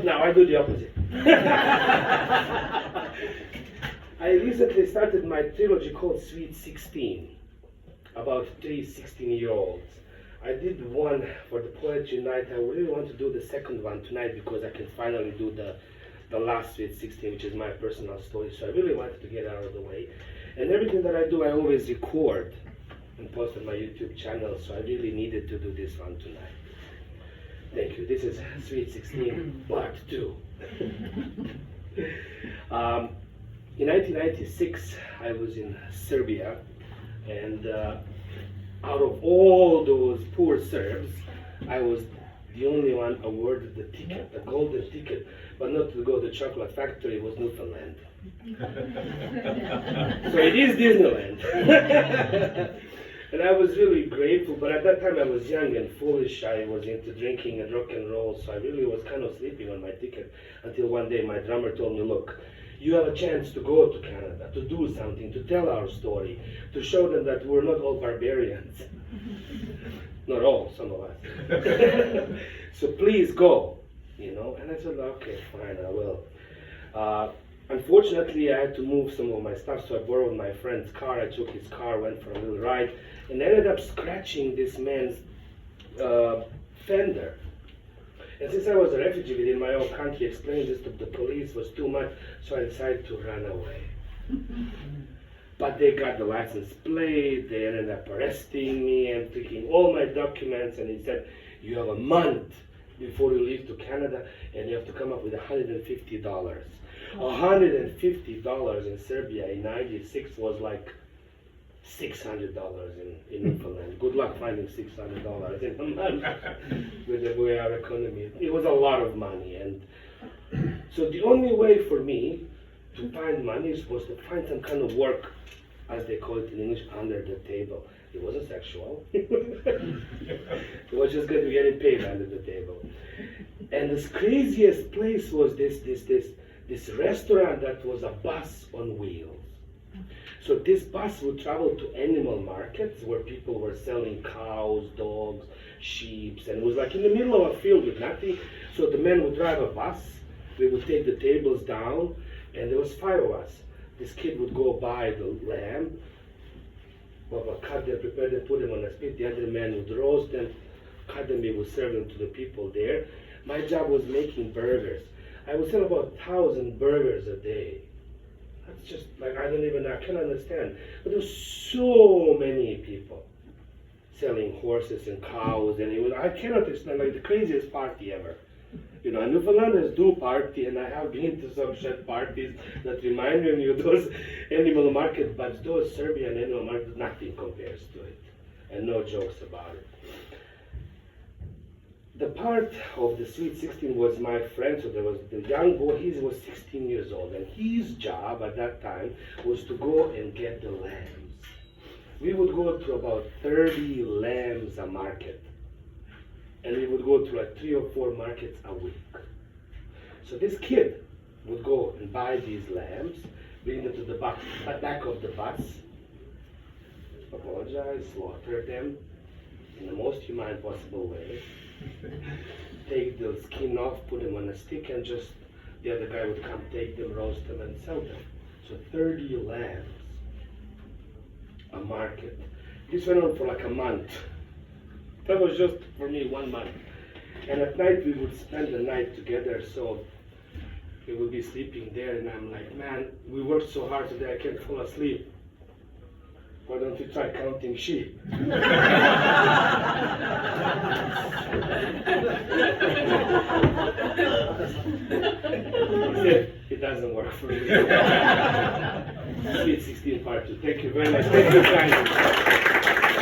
Now I do the opposite. I recently started my trilogy called Sweet 16, about 3 16-year-olds. I did one for the Poetry Night. I really want to do the second one tonight because I can finally do the last Sweet 16, which is my personal story. So I really wanted to get out of the way. And everything that I do, I always record and post on my YouTube channel. So I really needed to do this one tonight. Thank you. This is Sweet 16, Part 2. In 1996, I was in Serbia, and out of all those poor Serbs, I was the only one awarded the ticket, the golden ticket, but not to go to the chocolate factory. It was Newfoundland. So it is Disneyland. And I was really grateful, but at that time I was young and foolish. I was into drinking and rock and roll, so I really was kind of sleeping on my ticket until one day my drummer told me, look, you have a chance to go to Canada, to do something, to tell our story, to show them that we're not all barbarians. Not all, some of us. So please go, you know. And I said, okay, fine, I will. Unfortunately, I had to move some of my stuff, so I borrowed my friend's car. I took his car, went for a little ride, and ended up scratching this man's fender. And since I was a refugee within my own country, explaining this to the police was too much, so I decided to run away. But they got the license plate, they ended up arresting me and taking all my documents, and he said, you have a month before you leave to Canada, and you have to come up with $150. $150 in Serbia in '96 was like $600 in Newfoundland. Good luck finding $600 in a month with the way our economy. It was a lot of money, and so the only way for me to find money was to find some kind of work, as they call it in English, under the table. It wasn't sexual. It was just going to be getting paid under the table. And the craziest place was this restaurant that was a bus on wheels. So this bus would travel to animal markets where people were selling cows, dogs, sheep, and it was like in the middle of a field with nothing. So the men would drive a bus, we would take the tables down, and there was 5 of us. This kid would go buy the lamb, cut them, prepare them, put them on a spit. The other man would roast them, cut them, we would serve them to the people there. My job was making burgers. I would sell about 1,000 burgers a day. That's just like, I can't understand. But there were so many people selling horses and cows, and I cannot explain, like the craziest party ever. You know, Newfoundlanders do party, and I have been to some shed parties that remind me of those animal markets, but those Serbian animal markets, nothing compares to it, and no jokes about it. The part of the Sweet 16 was my friend, so there was the young boy, he was 16 years old, and his job at that time was to go and get the lambs. We would go to about 30 lambs a market, and we would go to like 3 or 4 markets a week. So this kid would go and buy these lambs, bring them to the back of the bus, apologize, slaughter them in the most humane possible way, take the skin off, put them on a stick, and just the other guy would come take them, roast them, and sell them. So 30 lambs a market. This went on for like a month. That was just for me 1 month. And at night we would spend the night together, so we would be sleeping there, and I'm like, man, we worked so hard today, I can't fall asleep. Why don't you try counting sheep? It doesn't work for me. Sweet 16 Part 2. Thank you very much. Thank you kindly.